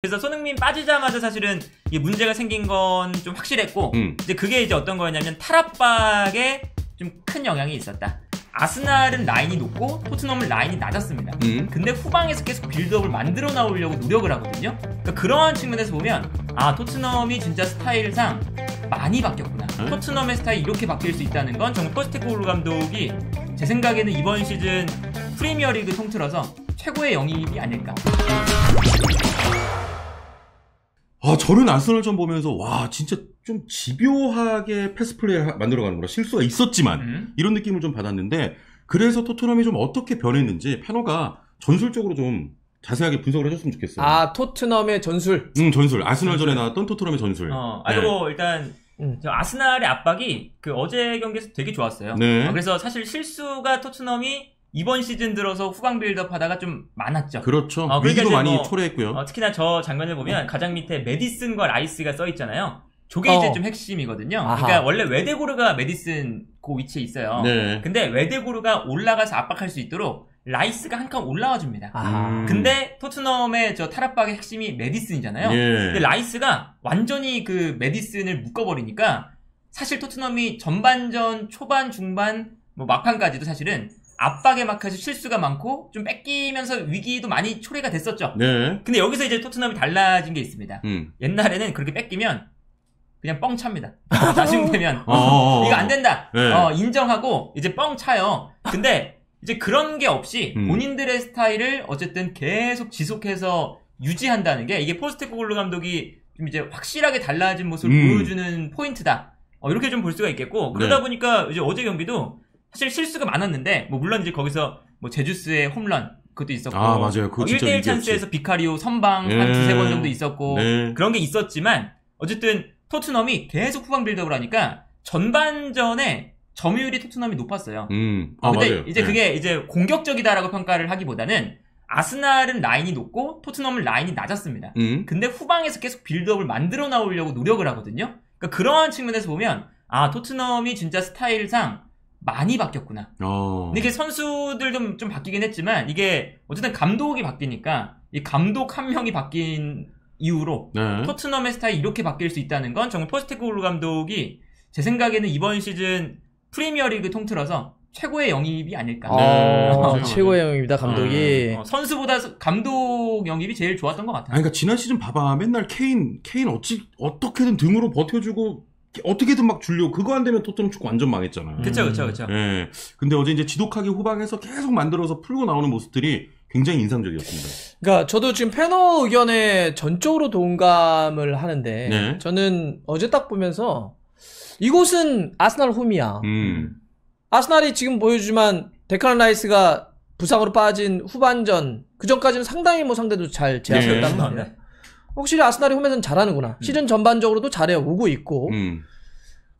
그래서 손흥민 빠지자마자 사실은 이게 문제가 생긴 건 좀 확실했고 이제 그게 이제 어떤 거였냐면 탈압박에 좀 큰 영향이 있었다. 아스날은 라인이 높고 토트넘은 라인이 낮았습니다. 근데 후방에서 계속 빌드업을 만들어 나오려고 노력을 하거든요. 그러니까 그러한 측면에서 보면 아 토트넘이 진짜 스타일상 많이 바뀌었구나. 토트넘의 스타일이 이렇게 바뀔 수 있다는 건 정말 포스테코글루 감독이 제 생각에는 이번 시즌 프리미어리그 통틀어서 최고의 영입이 아닐까. 저는 아스널전 보면서 와 진짜 좀 집요하게 패스 플레이를 만들어가는구나. 실수가 있었지만 이런 느낌을 좀 받았는데 그래서 토트넘이 좀 어떻게 변했는지 패너가 전술적으로 좀 자세하게 분석을 해줬으면 좋겠어요. 아 토트넘의 전술. 전술. 아스널전에 나왔던 토트넘의 전술. 뭐 일단 저 아스날의 압박이 그 어제 경기에서 되게 좋았어요. 네. 그래서 사실 실수가 토트넘이 이번 시즌 들어서 후방 빌드업 하다가 좀 많았죠. 그렇죠. 그러니까 위기도 많이 초래했고요. 특히나 저 장면을 보면 가장 밑에 메디슨과 라이스가 써 있잖아요. 저게 이제 좀 핵심이거든요. 아하. 그러니까 원래 웨데고르가 메디슨 그 위치에 있어요. 네. 근데 웨데고르가 올라가서 압박할 수 있도록 라이스가 한 칸 올라와 줍니다. 근데 토트넘의 저 탈압박의 핵심이 메디슨이잖아요. 예. 근데 라이스가 완전히 그 메디슨을 묶어버리니까 사실 토트넘이 전반전, 초반, 중반, 뭐 막판까지도 사실은 압박에 막혀서 실수가 많고 좀 뺏기면서 위기도 많이 초래가 됐었죠. 네. 근데 여기서 이제 토트넘이 달라진 게 있습니다. 옛날에는 그렇게 뺏기면 그냥 뻥 찹니다. 나중 되면 이거 안 된다. 네. 인정하고 이제 뻥 차요. 근데 이제 그런 게 없이 본인들의 스타일을 어쨌든 계속 지속해서 유지한다는 게 이게 포스테코글루 감독이 좀 이제 확실하게 달라진 모습을 보여주는 포인트다. 이렇게 좀 볼 수가 있겠고 그러다 네. 보니까 이제 어제 경기도 사실 실수가 많았는데 뭐 물론 이제 거기서 뭐 제주스의 홈런 그것도 있었고 맞아요. 그거 진짜 1대1 찬스에서 비카리오 선방 한 두세 번 정도 있었고 그런 게 있었지만 어쨌든 토트넘이 계속 후방 빌드업을 하니까 전반전에 점유율이 토트넘이 높았어요. 근데 맞아요. 이제 그게 이제 공격적이다라고 평가를 하기보다는 아스날은 라인이 높고 토트넘은 라인이 낮았습니다. 근데 후방에서 계속 빌드업을 만들어 나오려고 노력을 하거든요. 그러니까 그러한 측면에서 보면 아 토트넘이 진짜 스타일상 많이 바뀌었구나. 근데 이게 선수들도 좀 바뀌긴 했지만 이게 어쨌든 감독이 바뀌니까 이 감독 한 명이 바뀐 이후로 토트넘의 스타일이 이렇게 바뀔 수 있다는 건 정말 포스테코글루 감독이 제 생각에는 이번 시즌 프리미어리그 통틀어서 최고의 영입이 아닐까. 최고의 영입니다 감독이. 선수보다 감독 영입이 제일 좋았던 것 같아요. 그러니까 지난 시즌 봐봐. 맨날 케인 어떻게든 등으로 버텨주고 어떻게든 막 줄려고 그거 안 되면 토트넘 축구 완전 망했잖아요. 그쵸. 예. 근데 어제 이제 지독하게 후방에서 계속 만들어서 풀고 나오는 모습들이 굉장히 인상적이었습니다. 그러니까 저도 지금 패너 의견에 전적으로 동감을 하는데 저는 어제 딱 보면서 이곳은 아스날 홈이야. 아스날이 지금 보여주지만 데칼 라이스가 부상으로 빠진 후반전 그 전까지는 상당히 뭐 상대도 잘 제압했단 말이야. 확실히 아스날이 홈에서는 잘하는구나. 시즌 전반적으로도 잘해오고 있고.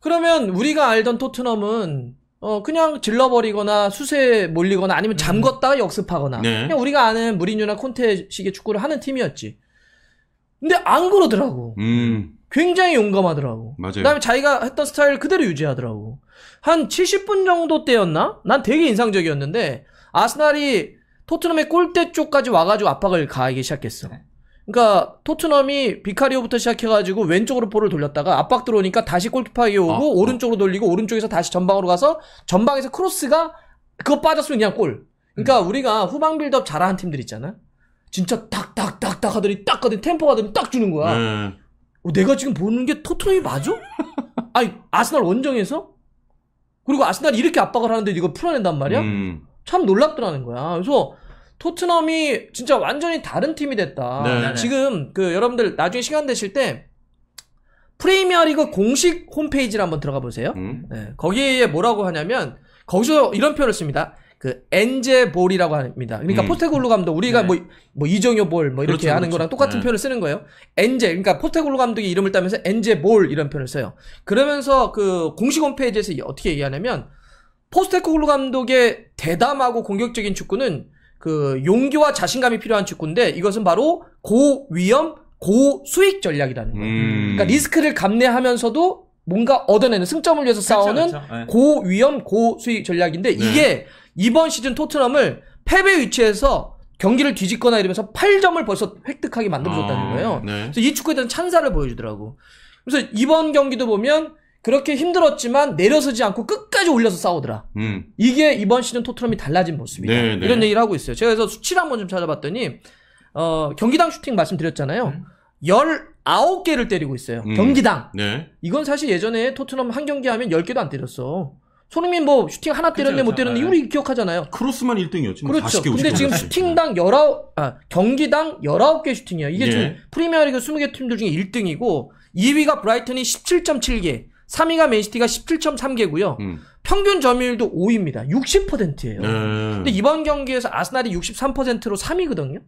그러면 우리가 알던 토트넘은 그냥 질러버리거나 수세에 몰리거나 아니면 잠궜다가 역습하거나 그냥 우리가 아는 무리뉴나 콘테식의 축구를 하는 팀이었지. 근데 안 그러더라고. 굉장히 용감하더라고. 맞아요. 그다음에 자기가 했던 스타일 그대로 유지하더라고. 한 70분 정도 때였나? 난 되게 인상적이었는데 아스날이 토트넘의 골대 쪽까지 와가지고 압박을 가하기 시작했어. 그러니까 토트넘이 비카리오부터 시작해가지고 왼쪽으로 볼을 돌렸다가 압박 들어오니까 다시 골키퍼에게 오고 오른쪽으로 돌리고 오른쪽에서 다시 전방으로 가서 전방에서 크로스가 그거 빠졌으면 그냥 골. 그러니까 우리가 후방 빌드업 잘하는 팀들 있잖아. 진짜 딱딱딱딱 하더니 딱 하더니 템포 하더니 딱 주는 거야. 내가 지금 보는 게 토트넘이 맞아? 아니 아스날 원정에서? 그리고 아스날이 이렇게 압박을 하는데 이거 풀어낸단 말이야? 참 놀랍더라는 거야. 그래서 토트넘이 진짜 완전히 다른 팀이 됐다. 지금 여러분들 나중에 시간 되실 때 프리미어리그 공식 홈페이지를 한번 들어가 보세요. 거기에 뭐라고 하냐면 거기서 이런 표현을 씁니다. 엔제 볼이라고 합니다. 그러니까 포스테코글루 감독 우리가 뭐 이정효 볼 뭐 이렇게 하는 거랑 똑같은 표현을 쓰는 거예요. 엔제 그러니까 포스테코글루 감독이 이름을 따면서 엔제 볼 이런 표현을 써요. 그러면서 그 공식 홈페이지에서 어떻게 얘기하냐면 포스테코글루 감독의 대담하고 공격적인 축구는 용기와 자신감이 필요한 축구인데 이것은 바로 고위험 고수익 전략이라는 거예요. 그러니까 리스크를 감내하면서도 뭔가 얻어내는 승점을 위해서 싸우는 고위험 고수익 전략인데 이게 이번 시즌 토트넘을 패배 위치에서 경기를 뒤집거나 이러면서 8점을 벌써 획득하게 만들어줬다는 거예요. 네. 그래서 이 축구에 대한 찬사를 보여주더라고. 그래서 이번 경기도 보면 그렇게 힘들었지만 내려서지 않고 끝까지 올려서 싸우더라. 이게 이번 시즌 토트넘이 달라진 모습이다. 네, 네. 이런 얘기를 하고 있어요. 제가 그래서 수치를 한번 좀 찾아봤더니 경기당 슈팅 말씀드렸잖아요. 19개를 때리고 있어요. 경기당. 네. 이건 사실 예전에 토트넘 한 경기 하면 10개도 안 때렸어. 손흥민 뭐 슈팅 하나 때렸네 못 때렸네 우리 기억하잖아요. 크로스만 1등이었지. 뭐 그렇죠. 40개, 근데 지금 슈팅당 경기당 19개 슈팅이야. 이게 예. 지금 프리미어리그 20개 팀들 중에 1등이고 2위가 브라이튼이 17.7개, 3위가 맨시티가 17.3개고요. 평균 점유율도 5위입니다. 60%예요. 근데 이번 경기에서 아스날이 63%로 3위거든요.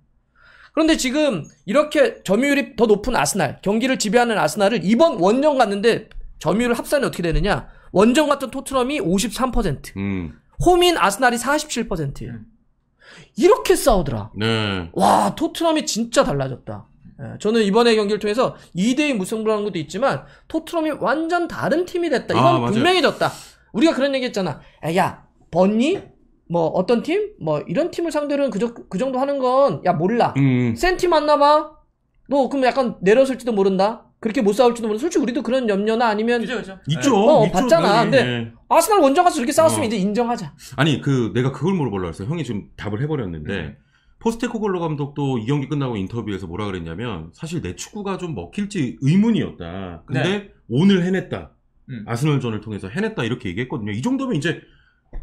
그런데 지금 이렇게 점유율이 더 높은 아스날, 경기를 지배하는 아스날을 이번 원정 갔는데 점유율 합산이 어떻게 되느냐? 원정 같은 토트넘이 53%, 홈인 아스날이 47%예요. 이렇게 싸우더라. 네. 와, 토트넘이 진짜 달라졌다. 저는 이번에 경기를 통해서 2대2 무승부라는 것도 있지만 토트넘이 완전 다른 팀이 됐다. 이건 분명해졌다. 우리가 그런 얘기 했잖아. 야, 번니? 뭐 어떤 팀? 뭐 이런 팀을 상대로는 그 정도 하는 건 야 몰라. 센 팀 만나봐. 너 그럼 약간 내려설지도 모른다. 그렇게 못 싸울지도 모르는데 솔직히 우리도 그런 염려나 아니면 그죠. 있죠. 봤잖아. 근데 아스날 원정 가서 이렇게 싸웠으면 이제 인정하자. 아니 내가 그걸 물어보려고 했어요. 형이 지금 답을 해버렸는데 포스테코글로 감독도 이 경기 끝나고 인터뷰에서 뭐라 그랬냐면 사실 내 축구가 좀 먹힐지 의문이었다. 근데 네. 오늘 해냈다. 아스널전을 통해서 해냈다 이렇게 얘기했거든요. 이 정도면 이제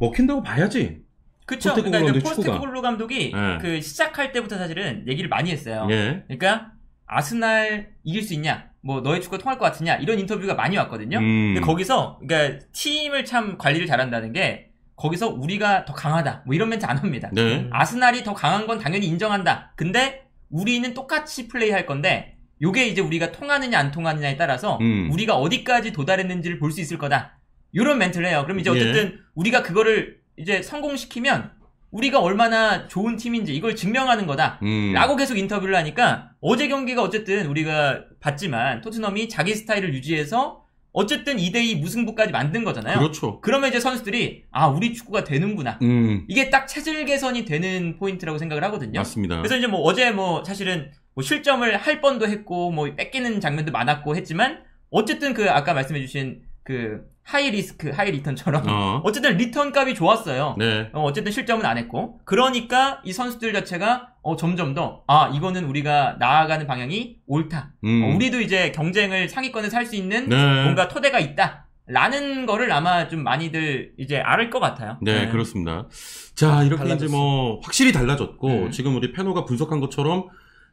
먹힌다고 봐야지. 그쵸. 그러니까 포스테코글로 감독이 그 시작할 때부터 사실은 얘기를 많이 했어요. 예. 그러니까 아스날 이길 수 있냐? 뭐 너의 축구가 통할 것 같으냐? 이런 인터뷰가 많이 왔거든요. 근데 거기서 그러니까 팀을 참 관리를 잘한다는 게 거기서 우리가 더 강하다. 뭐 이런 멘트 안 합니다. 네. 아스날이 더 강한 건 당연히 인정한다. 근데 우리는 똑같이 플레이할 건데 요게 이제 우리가 통하느냐 안 통하느냐에 따라서 우리가 어디까지 도달했는지를 볼 수 있을 거다. 이런 멘트를 해요. 그럼 이제 어쨌든 우리가 그거를 이제 성공시키면 우리가 얼마나 좋은 팀인지 이걸 증명하는 거다 라고 계속 인터뷰를 하니까 어제 경기가 어쨌든 우리가 봤지만 토트넘이 자기 스타일을 유지해서 어쨌든 2대2 무승부까지 만든 거잖아요. 그렇죠. 그러면 이제 선수들이 우리 축구가 되는구나. 이게 딱 체질 개선이 되는 포인트라고 생각을 하거든요. 맞습니다. 그래서 이제 뭐 어제 뭐 사실은 뭐 실점을 할 뻔도 했고 뭐 뺏기는 장면도 많았고 했지만 어쨌든 그 아까 말씀해주신 그 하이 리스크 하이 리턴처럼 어쨌든 리턴 값이 좋았어요. 네. 어쨌든 실점은 안 했고 그러니까 이 선수들 자체가 점점 더 이거는 우리가 나아가는 방향이 옳다. 우리도 이제 경쟁을 상위권에서 할 수 있는 뭔가 토대가 있다. 라는 거를 아마 좀 많이들 이제 알 것 같아요. 네, 그렇습니다. 자, 이렇게 달라졌어. 이제 뭐 확실히 달라졌고 지금 우리 페노가 분석한 것처럼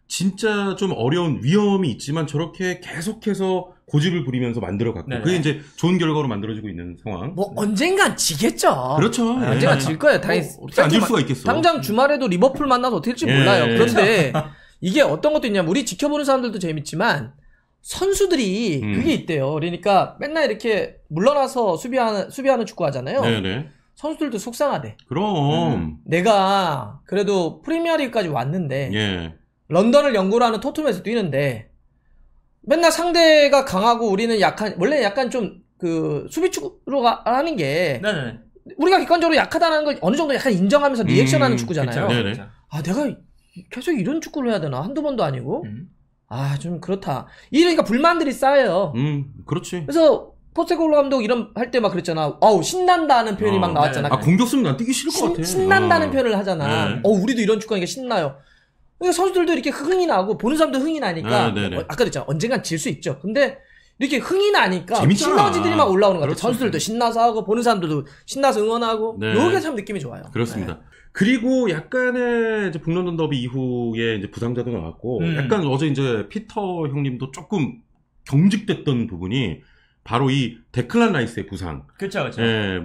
진짜 좀 어려운 위험이 있지만 저렇게 계속해서 고집을 부리면서 만들어갔고 네네. 그게 이제 좋은 결과로 만들어지고 있는 상황. 뭐 언젠간 지겠죠. 그렇죠. 언젠간 질 거예요. 당연히. 어떻게 안 질 수가 있겠어. 당장 주말에도 리버풀 만나서 어떻게 될지 몰라요. 그런데 이게 어떤 것도 있냐면 우리 지켜보는 사람들도 재밌지만 선수들이 그게 있대요. 그러니까 맨날 이렇게 물러나서 수비하는 축구 하잖아요. 네네. 선수들도 속상하대. 그럼. 내가 그래도 프리미어리그까지 왔는데 예. 런던을 연고로 하는 토트넘에서 뛰는데 맨날 상대가 강하고 우리는 약한 원래 약간 좀 그 수비 축구로 하는 게 네네. 우리가 객관적으로 약하다는 걸 어느 정도 약간 인정하면서 리액션하는 축구잖아요. 네네. 내가 계속 이런 축구를 해야 되나 한두 번도 아니고 좀 그렇다. 이러니까 불만들이 쌓여요. 그렇지. 그래서 포스테코글로 감독 이런 할 때 막 그랬잖아. 신난다는 표현이 막 나왔잖아. 공격수면 난 뛰기 싫을 것 같아. 신난다는 표현을 하잖아. 네. 우리도 이런 축구하니까 신나요. 그러니까 선수들도 이렇게 흥이 나고 보는 사람도 흥이 나니까 아까 그랬잖아. 언젠간 질 수 있죠. 근데 이렇게 흥이 나니까 재밌잖아. 시너지들이 막 올라오는 것 같아. 그렇죠. 선수들도 신나서 하고 보는 사람들도 신나서 응원하고 요게 참 느낌이 좋아요. 그렇습니다. 네. 그리고 약간의 이제 북런던 더비 이후에 이제 부상자도 나왔고 약간 어제 이제 피터 형님도 조금 경직됐던 부분이 바로 이 데클란 라이스의 부상. 그렇죠. 예.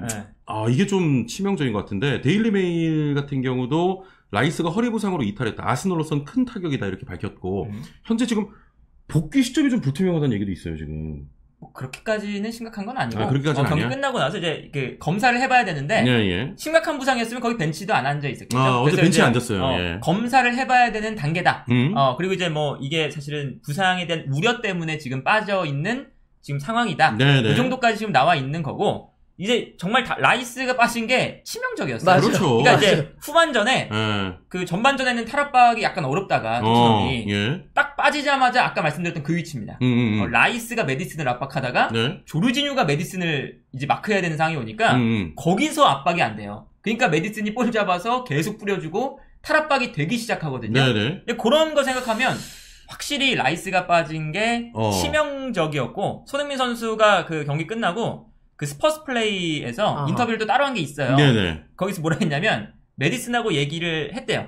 이게 좀 치명적인 것 같은데 데일리 메일 같은 경우도 라이스가 허리 부상으로 이탈했다. 아스널로선 큰 타격이다 이렇게 밝혔고 현재 지금 복귀 시점이 좀 불투명하다는 얘기도 있어요 지금. 뭐 그렇게까지는 심각한 건 아니고 그렇게까지는 경기 아니야? 끝나고 나서 이제 검사를 해봐야 되는데 심각한 부상이었으면 거기 벤치도 안 앉아 있었겠죠. 어제 벤치에 앉았어요. 검사를 해봐야 되는 단계다. 그리고 이제 뭐 이게 사실은 부상에 대한 우려 때문에 지금 빠져 있는 지금 상황이다. 그 정도까지 지금 나와 있는 거고 이제 정말 라이스가 빠진 게 치명적이었어요. 맞아요. 그렇죠. 그러니까 이제 후반전에 그 전반전에는 탈압박이 약간 어렵다가 토트넘이 예. 딱 빠지자마자 아까 말씀드렸던 그 위치입니다. 라이스가 메디슨을 압박하다가 네. 조르지뉴가 메디슨을 이제 마크해야 되는 상황이 오니까 거기서 압박이 안 돼요. 그러니까 메디슨이 볼 잡아서 계속 뿌려주고 탈압박이 되기 시작하거든요. 네네. 그런 거 생각하면 확실히 라이스가 빠진 게 치명적이었고 손흥민 선수가 그 경기 끝나고 그 스퍼스 플레이에서 인터뷰를 또 따로 한 게 있어요. 네네. 거기서 뭐라 했냐면 메디슨하고 얘기를 했대요.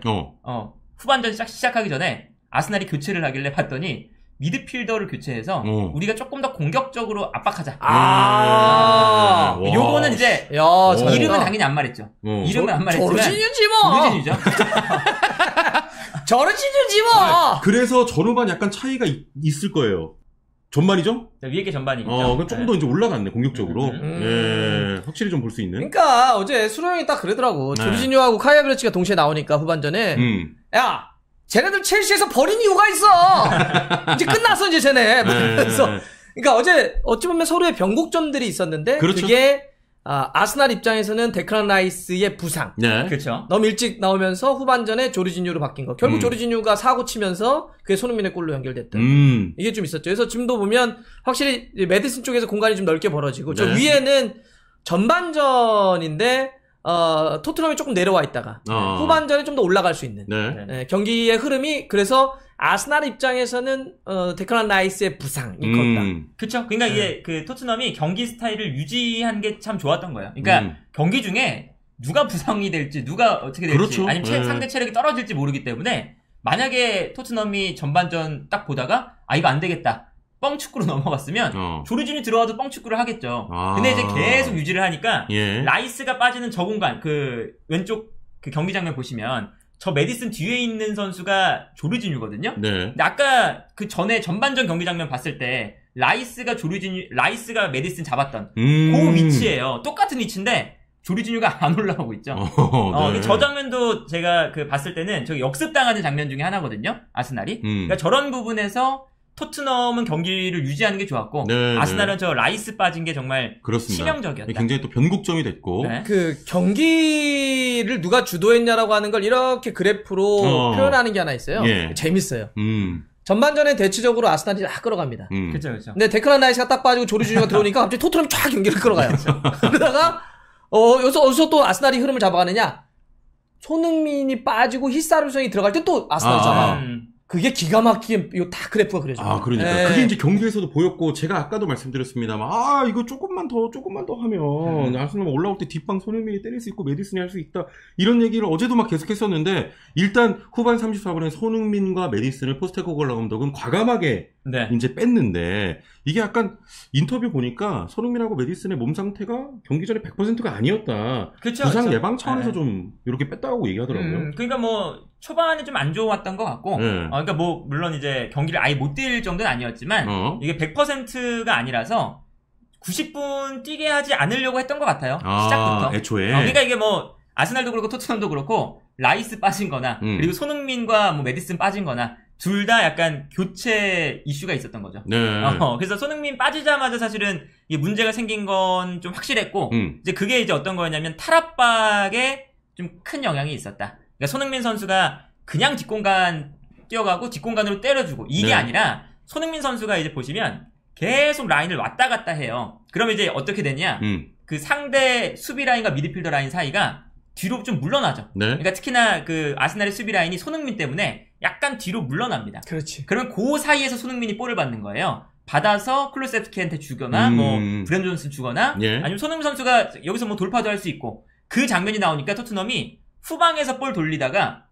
후반전 시작하기 전에 아스날이 교체를 하길래 봤더니 미드필더를 교체해서 우리가 조금 더 공격적으로 압박하자. 요거는 이제 이름은 당연히 안 말했죠. 이름은 안 말했지만 조르지뉴지 뭐. 조르지뉴죠. 조르지뉴지 뭐. 그래서 전후반 약간 차이가 있을 거예요. 전반이죠? 위에 게 전반이겠죠. 그럼 조금 더 이제 올라갔네, 공격적으로. 예, 확실히 좀 볼 수 있는. 그러니까 어제 수로형이 딱 그러더라고. 네. 조르지뉴하고 카이 하베르츠가 동시에 나오니까 후반전에 야, 쟤네들 첼시에서 버린 이유가 있어. 이제 끝났어 이제 쟤네. 그래서 그러니까 어제 어찌 보면 서로의 변곡점들이 있었는데 그렇죠. 그게 아스날 입장에서는 데클란 라이스의 부상. 네. 그렇죠. 너무 일찍 나오면서 후반전에 조르지뉴로 바뀐 거. 결국 조르지뉴가 사고 치면서 그게 손흥민의 골로 연결됐던. 이게 좀 있었죠. 그래서 지금도 보면 확실히 메디슨 쪽에서 공간이 좀 넓게 벌어지고 저 위에는 전반전인데 토트넘이 조금 내려와 있다가 후반전에 좀 더 올라갈 수 있는 경기의 흐름이 그래서 아스날 입장에서는 데클란 라이스의 부상이 컸다. 그렇죠. 그러니까 이게 그 토트넘이 경기 스타일을 유지한 게 참 좋았던 거예요. 그러니까 경기 중에 누가 부상이 될지 누가 어떻게 될지 그렇죠. 아니면 상대 체력이 떨어질지 모르기 때문에 만약에 토트넘이 전반전 딱 보다가 이거 안 되겠다. 뻥축구로 넘어갔으면 조르지뉴 들어와도 뻥축구를 하겠죠. 근데 이제 계속 유지를 하니까 라이스가 빠지는 저 공간 그 왼쪽 그 경기 장면 보시면 저 메디슨 뒤에 있는 선수가 조르지뉴거든요. 네. 근데 아까 그 전에 전반전 경기 장면 봤을 때 라이스가 메디슨 잡았던 그 위치예요. 똑같은 위치인데 조르지뉴가 안 올라오고 있죠. 네. 저 장면도 제가 그 봤을 때는 저기 역습당하는 장면 중에 하나거든요. 아스날이. 그러니까 저런 부분에서 토트넘은 경기를 유지하는 게 좋았고 아스날은 저 라이스 빠진 게 정말 그렇습니다. 치명적이었다. 굉장히 또 변곡점이 됐고 그 경기를 누가 주도했냐라고 하는 걸 이렇게 그래프로 표현하는 게 하나 있어요. 재밌어요. 전반전에 대체적으로 아스날이 쫙 끌어갑니다. 그렇죠. 근데 데클란 라이스가 딱 빠지고 조르지뉴가 들어오니까 갑자기 토트넘이 쫙 경기를 끌어가요. 그러다가 여기서 또 아스날이 흐름을 잡아가느냐? 손흥민이 빠지고 히사루성이 들어갈 때 또 아스날이 잡아요. 그게 기가 막히게 이거 다 그래프가 그려져요. 그러니까 그게 이제 경기에서도 보였고 제가 아까도 말씀드렸습니다만 이거 조금만 더 하면 아스날 올라올 때 뒷방 손흥민이 때릴 수 있고 메디슨이 할 수 있다 이런 얘기를 어제도 막 계속했었는데 일단 후반 34분에 손흥민과 메디슨을 포스테코글라 감독은 과감하게 이제 뺐는데 이게 약간 인터뷰 보니까 손흥민하고 메디슨의 몸 상태가 경기 전에 100%가 아니었다. 그쵸, 부상 그쵸. 예방 차원에서 좀 이렇게 뺐다고 얘기하더라고요. 그러니까 뭐 초반에 좀 안 좋았던 것 같고 그러니까 뭐 물론 이제 경기를 아예 못 뛸 정도는 아니었지만 이게 100%가 아니라서 90분 뛰게 하지 않으려고 했던 것 같아요. 시작부터. 애초에. 그러니까 이게 뭐 아스날도 그렇고 토트넘도 그렇고 라이스 빠진 거나 그리고 손흥민과 뭐 메디슨 빠진 거나 둘 다 약간 교체 이슈가 있었던 거죠. 그래서 손흥민 빠지자마자 사실은 이 문제가 생긴 건 좀 확실했고 이제 그게 이제 어떤 거였냐면 탈압박에 좀 큰 영향이 있었다. 그러니까 손흥민 선수가 그냥 뒷공간 뛰어가고 뒷공간으로 때려주고 이게 아니라 손흥민 선수가 이제 보시면 계속 라인을 왔다 갔다 해요. 그러면 이제 어떻게 되냐? 그 상대 수비 라인과 미드필더 라인 사이가 뒤로 좀 물러나죠. 그러니까 특히나 그 아스날의 수비 라인이 손흥민 때문에 약간 뒤로 물러납니다. 그렇지. 그러면 그 사이에서 손흥민이 볼을 받는 거예요. 받아서 클루세프스키한테 주거나 뭐 브렌 존슨 주거나 아니면 손흥민 선수가 여기서 뭐 돌파도 할 수 있고 그 장면이 나오니까 토트넘이 후방에서 볼 돌리다가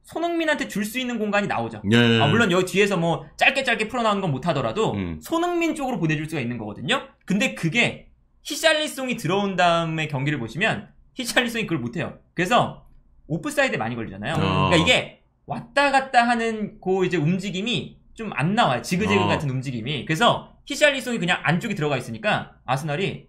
손흥민한테 줄 수 있는 공간이 나오죠. 물론 여기 뒤에서 뭐 짧게 풀어나오는 건 못하더라도 손흥민 쪽으로 보내줄 수가 있는 거거든요. 근데 그게 히샬리송이 들어온 다음에 경기를 보시면 히샬리송이 그걸 못해요. 그래서 오프사이드에 많이 걸리잖아요. 그러니까 이게 왔다 갔다 하는 그 이제 움직임이 좀 안 나와요. 지그재그 같은 움직임이. 그래서 히샬리송이 그냥 안쪽에 들어가 있으니까 아스날이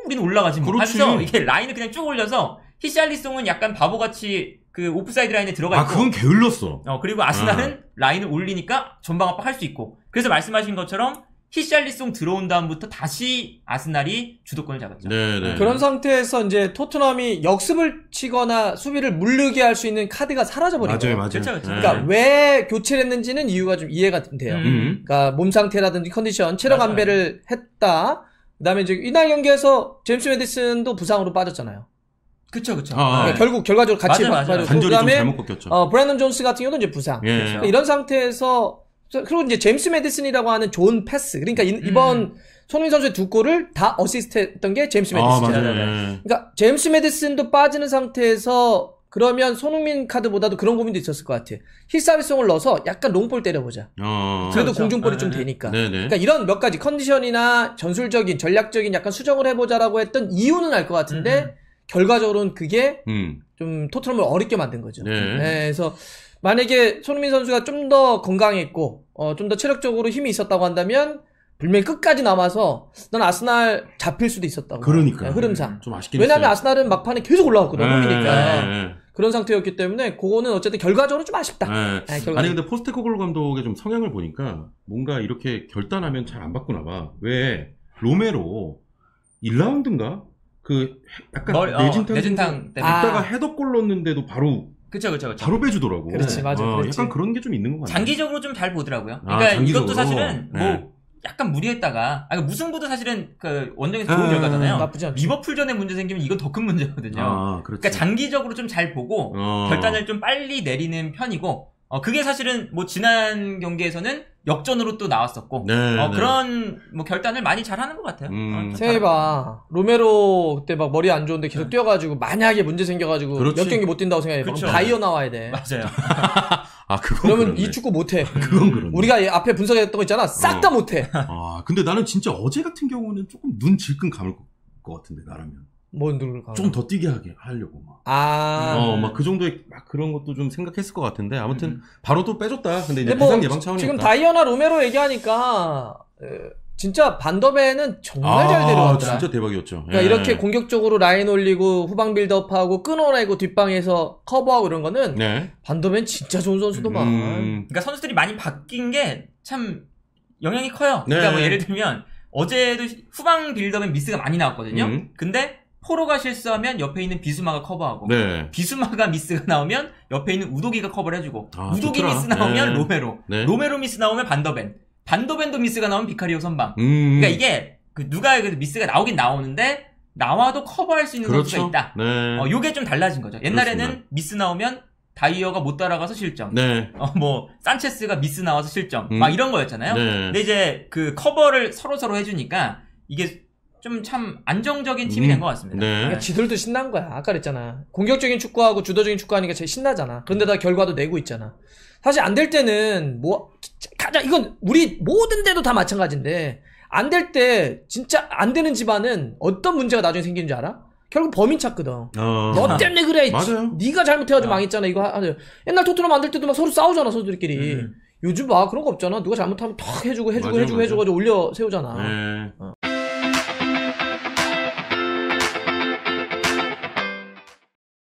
우리는 올라가지 뭐 하면서 이게 라인을 그냥 쭉 올려서 히샬리송은 약간 바보같이 그 오프사이드 라인에 들어가 있고 그건 게을렀어. 그리고 아스날은 라인을 올리니까 전방 압박 할 수 있고 그래서 말씀하신 것처럼 히샬리송 들어온 다음부터 다시 아스날이 주도권을 잡았죠. 네네. 그런 상태에서 이제 토트넘이 역습을 치거나 수비를 무르게 할 수 있는 카드가 사라져버린 거예요. 맞아요. 그렇죠. 그러니까 왜 교체를 했는지는 이유가 좀 이해가 돼요. 그러니까 몸 상태라든지 컨디션, 체력 맞아요. 안배를 했다. 그다음에 이제 이날 경기에서 제임스 메디슨도 부상으로 빠졌잖아요. 그쵸. 그러니까 결국 결과적으로 같이 맞아요. 빠졌고, 관절이 좀 그다음에 잘못 꺾였죠. 브랜든 존스 같은 경우도 이제 부상. 예. 그러니까 이런 상태에서 그리고 이제 제임스 메디슨이라고 하는 좋은 패스. 그러니까 이번 손흥민 선수의 두 골을 다 어시스트했던 게 제임스 메디슨이잖아요. 맞아요. 그러니까 제임스 메디슨도 빠지는 상태에서 그러면 손흥민 카드보다도 그런 고민도 있었을 것 같아. 힐사비송을 넣어서 약간 롱볼 때려보자. 그래도 그렇죠. 공중볼이 좀 되니까. 네네. 그러니까 이런 몇 가지 컨디션이나 전술적인 전략적인 약간 수정을 해보자라고 했던 이유는 알 것 같은데 결과적으로는 그게 좀 토트넘을 어렵게 만든 거죠. 네. 그래서 만약에 손흥민 선수가 좀 더 건강했고 좀 더 체력적으로 힘이 있었다고 한다면 분명히 끝까지 남아서 난 아스날 잡힐 수도 있었다고. 그러니까 흐름상. 좀 아쉽긴 왜냐하면 했어요. 아스날은 막판에 계속 올라왔거든. 홈이니까. 네. 그런 상태였기 때문에 그거는 어쨌든 결과적으로 좀 아쉽다. 네. 결과적으로. 아니 근데 포스테코글루 감독의 좀 성향을 보니까 뭔가 이렇게 결단하면 잘 안 바꾸나 봐. 왜 로메로 1라운드인가? 그 약간 내진탕 때문에 이따가 헤더골 넣었는데도 바로 그쵸. 바로 빼주더라고. 그렇지, 맞아. 그렇지. 약간 그런 게 좀 있는 것 같아요. 장기적으로 좀 잘 보더라고요. 그러니까 장기적으로? 이것도 사실은 뭐 네. 약간 무리했다가 무승부도 사실은 그 원정에서 좋은 결과잖아요. 나쁘지 않죠. 리버풀전에 문제 생기면 이건 더 큰 문제거든요. 그렇지. 그러니까 장기적으로 좀 잘 보고 결단을 좀 빨리 내리는 편이고 그게 사실은 뭐 지난 경기에서는 역전으로 또 나왔었고 네. 그런 뭐 결단을 많이 잘하는 것 같아요. 생각해봐. 로메로 그때 막 머리 안 좋은데 계속 뛰어가지고 만약에 문제 생겨가지고 그렇지. 몇 경기 못 뛴다고 생각해봐. 그렇죠. 그럼 다이어 나와야 돼. 맞아요. 그러면 그러네. 이 축구 못해. 그건 그러네. 우리가 앞에 분석했던 거 있잖아. 싹 다 못해. 근데 나는 진짜 어제 같은 경우는 조금 눈 질끈 감을 것 같은데 나라면. 뭔 누를 가? 좀 더 뛰게 하려고 막. 막 그 정도의 막 그런 것도 좀 생각했을 것 같은데 아무튼 바로 또 빼줬다. 근데 이제 부상 예방 차원이니까. 지금 다이어나 로메로 얘기하니까 진짜 반더벤은 정말 잘 데려왔더라. 진짜 대박이었죠. 그러니까 이렇게 공격적으로 라인 올리고 후방 빌드업하고 끊어내고 뒷방에서 커버하고 이런 거는 반더벤 진짜 좋은 선수도만. 그러니까 선수들이 많이 바뀐 게 참 영향이 커요. 그러니까 뭐 예를 들면 어제도 후방 빌드업에 미스가 많이 나왔거든요. 근데 포로가 실수하면 옆에 있는 비수마가 커버하고 비수마가 미스가 나오면 옆에 있는 우도기가 커버를 해주고 우도기 좋더라. 미스 나오면 로메로 미스 나오면 반더벤도 미스가 나오면 비카리오 선방. 그러니까 이게 누가 미스가 나오긴 나오는데 나와도 커버할 수 있는 선수가 있다. 요게 좀 달라진 거죠. 옛날에는 그렇습니다. 미스 나오면 다이어가 못 따라가서 실점. 뭐 산체스가 미스 나와서 실점. 막 이런 거였잖아요. 근데 이제 그 커버를 서로 해주니까 이게 좀 참 안정적인 팀이 된 것 같습니다. 그러니까 지들도 신난 거야. 아까 그랬잖아. 공격적인 축구하고 주도적인 축구하니까 제일 신나잖아. 그런데다 결과도 내고 있잖아. 사실 안 될 때는 가장 이건 우리 모든 데도 다 마찬가지인데 안 될 때 진짜 안 되는 집안은 어떤 문제가 나중에 생기는 줄 알아? 결국 범인 찾거든. 너 때문에 그래. 맞아요. 네가 잘못해가지고 망했잖아. 이거 옛날 토트넘 안 될 때도 막 서로 싸우잖아 선수들끼리. 요즘 그런 거 없잖아. 누가 잘못하면 탁 해주고 올려 세우잖아.